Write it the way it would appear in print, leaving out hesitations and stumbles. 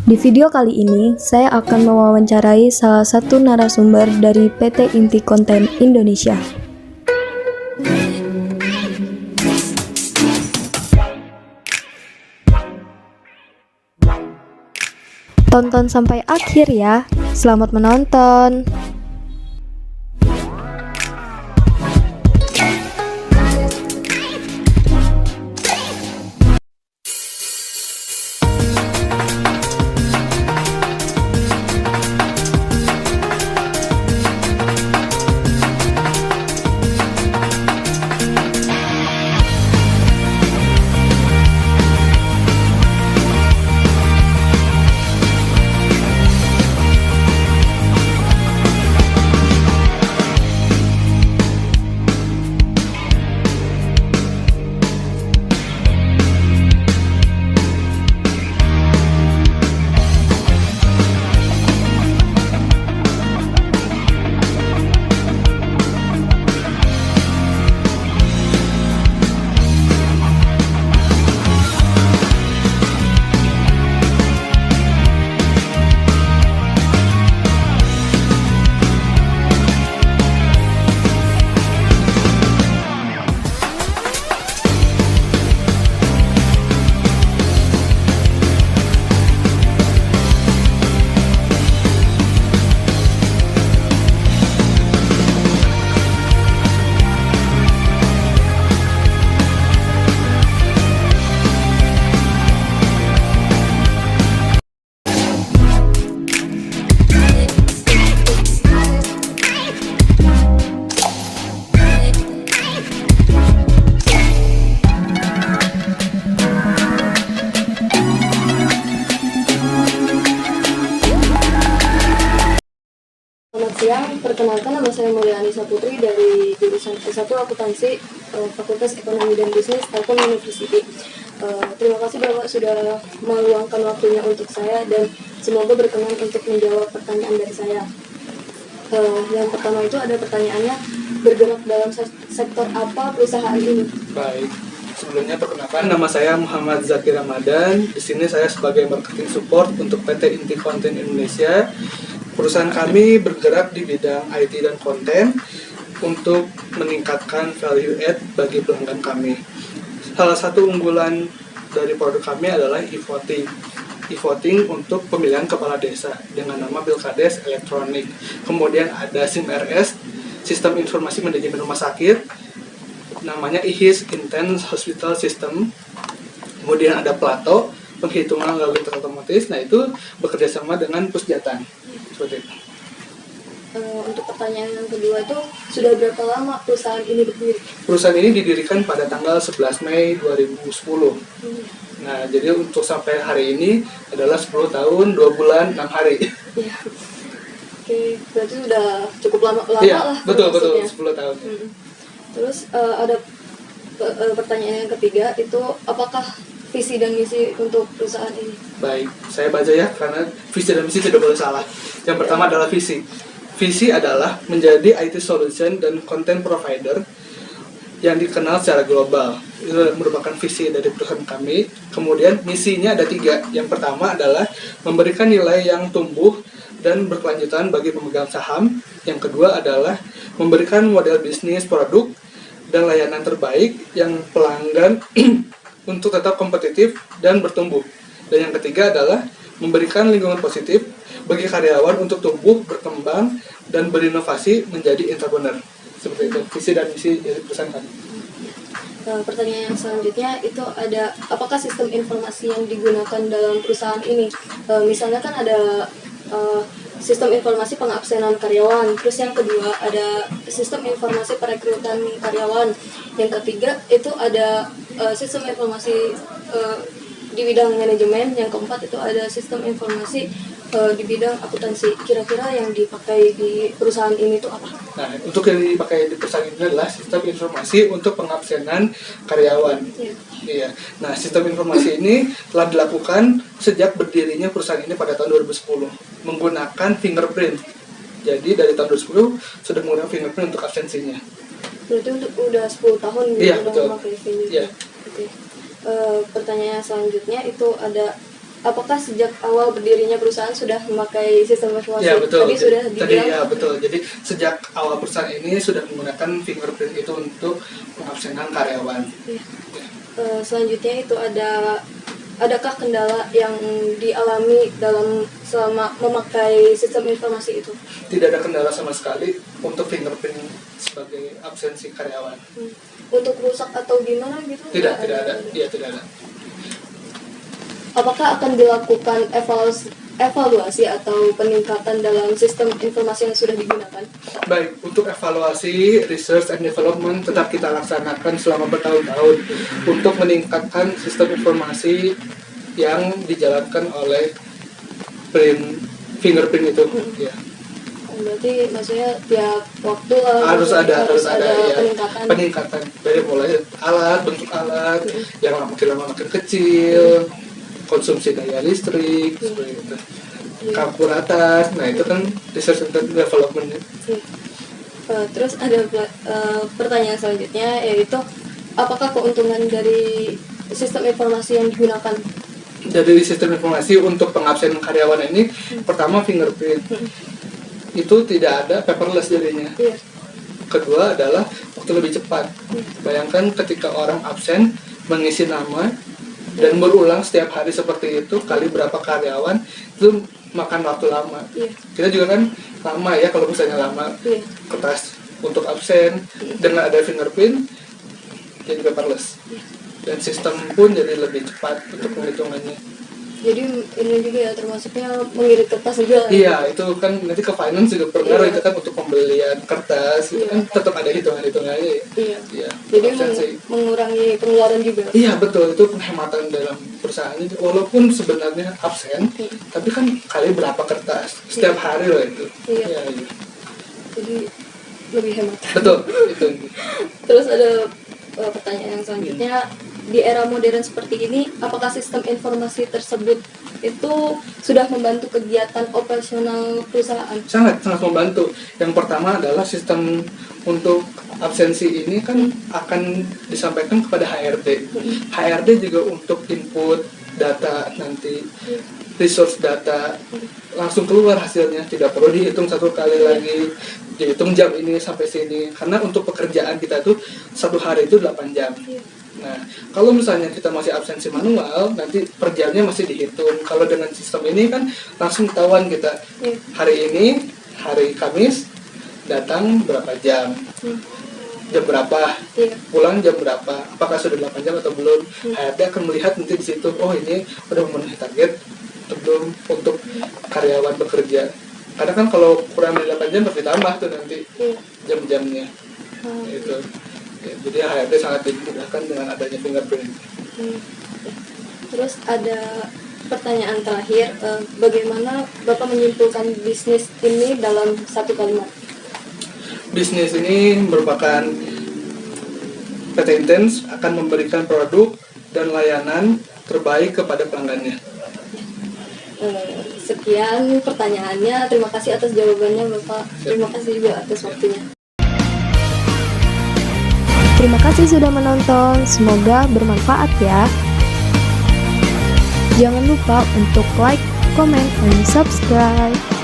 Di video kali ini, saya akan mewawancarai salah satu narasumber dari PT Inti Konten Indonesia. Tonton sampai akhir ya. Selamat menonton. Selamat siang, perkenalkan nama saya Mulyani Saputri dari jurusan S1 Akuntansi Fakultas Ekonomi dan Bisnis Telkom University. Terima kasih Bapak sudah meluangkan waktunya untuk saya dan semoga berkenan untuk menjawab pertanyaan dari saya. Yang pertama itu ada pertanyaannya, bergerak dalam sektor apa perusahaan ini? Baik, sebelumnya perkenalkan nama saya Muhammad Zaki Ramadan. Di sini saya sebagai marketing support untuk PT Inti Konten Indonesia. Perusahaan kami bergerak di bidang IT dan konten untuk meningkatkan value add bagi pelanggan kami. Salah satu unggulan dari produk kami adalah e-voting. E-voting untuk pemilihan kepala desa dengan nama Pilkades Elektronik. Kemudian ada SIM-RS, Sistem Informasi Manajemen Rumah Sakit, namanya IHIS, Intense Hospital System. Kemudian ada Plato, penghitungan lalu lintas otomatis. Nah, itu bekerja sama dengan Pusjatan. Seperti itu. Untuk pertanyaan yang kedua itu, sudah berapa lama perusahaan ini berdiri? Perusahaan ini didirikan pada tanggal 11 Mei 2010. Nah, jadi untuk sampai hari ini adalah 10 tahun, 2 bulan, 6 hari. Ya. Oke, berarti sudah cukup lama Iya, lah. betul, maksudnya. 10 tahun. Terus ada pertanyaan yang ketiga itu, apakah visi dan misi untuk perusahaan ini? Baik, saya baca ya, karena visi dan misi tidak boleh salah. Yang pertama adalah visi. Visi adalah menjadi IT solution dan content provider yang dikenal secara global. Itu merupakan visi dari perusahaan kami. Kemudian misinya ada 3. Yang pertama adalah memberikan nilai yang tumbuh dan berkelanjutan bagi pemegang saham. Yang kedua adalah memberikan model bisnis, produk, dan layanan terbaik yang pelanggan untuk tetap kompetitif dan bertumbuh. Dan yang ketiga adalah memberikan lingkungan positif bagi karyawan untuk tumbuh, berkembang, dan berinovasi menjadi entrepreneur. Seperti itu, visi dan misi dari perusahaan kami. Pertanyaan yang selanjutnya itu ada, apakah sistem informasi yang digunakan dalam perusahaan ini? Misalnya kan ada sistem informasi pengabsenan karyawan, terus yang kedua ada sistem informasi perekrutan karyawan, yang ketiga itu ada sistem informasi di bidang manajemen, yang keempat itu ada sistem informasi di bidang akuntansi. Kira-kira yang dipakai di perusahaan ini itu apa? Nah, untuk yang dipakai di perusahaan ini adalah sistem informasi untuk pengabsenan karyawan. Iya. Nah, sistem informasi ini telah dilakukan sejak berdirinya perusahaan ini pada tahun 2010 menggunakan fingerprint. Jadi dari tahun 2010 sudah menggunakan fingerprint untuk absensinya. Berarti untuk udah 10 tahun Iya, udah betul. memakai fingerprint. Iya. Oke. Pertanyaan selanjutnya itu ada, apakah sejak awal berdirinya perusahaan sudah memakai sistem informasi? Ya betul. Tadi sudah Tadi dibilang. ya betul. Jadi sejak awal perusahaan ini sudah menggunakan fingerprint itu untuk pengabsenan karyawan. Ya. Selanjutnya itu adakah kendala yang dialami selama memakai sistem informasi itu? Tidak ada kendala sama sekali untuk fingerprint sebagai absensi karyawan. Untuk rusak atau gimana gitu? Tidak ada. Iya, tidak ada. Apakah akan dilakukan evaluasi atau peningkatan dalam sistem informasi yang sudah digunakan? Baik, untuk evaluasi, research and development tetap kita laksanakan selama bertahun-tahun untuk meningkatkan sistem informasi yang dijalankan oleh fingerprint itu. Ya. Berarti maksudnya tiap waktu harus ada ya, peningkatan dari mulai alat, bentuk alat yang makin lama makin kecil, konsumsi daya listrik, seperti itu. Kalkulator, nah itu kan research and development. Terus ada pertanyaan selanjutnya, yaitu apakah keuntungan dari sistem informasi yang digunakan? Dari sistem informasi untuk pengabsenan karyawan ini, pertama fingerprint itu tidak ada paperless jadinya. Kedua adalah waktu lebih cepat. Bayangkan ketika orang absen mengisi nama dan berulang setiap hari seperti itu kali berapa karyawan, itu makan waktu lama. Kita juga kan lama ya kalau misalnya lama kertas untuk absen. Dengan ada fingerprint jadi paperless dan sistem pun jadi lebih cepat untuk penghitungannya. Jadi ini juga ya termasuknya mengirit kertas juga. Iya, itu kan nanti ke finance juga berpengaruh. Itu kan untuk pembelian kertas itu kan tetap ada hitungannya. Iya. Jadi mengurangi pengeluaran juga. Iya betul, itu penghematan dalam perusahaan itu. Walaupun sebenarnya absen, tapi kan kali berapa kertas setiap hari loh itu. Iya. Jadi lebih hemat. Betul itu. Terus ada pertanyaan yang selanjutnya, di era modern seperti ini, apakah sistem informasi tersebut itu sudah membantu kegiatan operasional perusahaan? Sangat membantu. Yang pertama adalah sistem untuk absensi ini kan akan disampaikan kepada HRD. HRD juga untuk input data nanti, resource data, langsung keluar hasilnya, tidak perlu dihitung satu kali lagi, dihitung jam ini sampai sini, karena untuk pekerjaan kita tuh satu hari itu 8 jam. Nah, kalau misalnya kita masih absensi manual, nanti per jamnya masih dihitung. Kalau dengan sistem ini kan langsung ketahuan kita hari ini, hari Kamis, datang berapa jam, jam berapa, pulang jam berapa, apakah sudah 8 jam atau belum. HRD akan melihat nanti di situ, oh ini udah memenuhi target atau belum untuk karyawan bekerja. Karena kan kalau kurang dari 8 jam harus ditambah tuh nanti jam-jamnya. Itu. Ya, jadi HRD sangat dimudahkan dengan adanya fingerprint. Terus ada pertanyaan terakhir, bagaimana Bapak menyimpulkan bisnis ini dalam satu kalimat? Bisnis ini merupakan PT Intens akan memberikan produk dan layanan terbaik kepada pelanggannya. Sekian pertanyaannya, terima kasih atas jawabannya Bapak. Terima kasih juga atas waktunya. Terima kasih sudah menonton, semoga bermanfaat ya. Jangan lupa untuk like, comment, dan subscribe.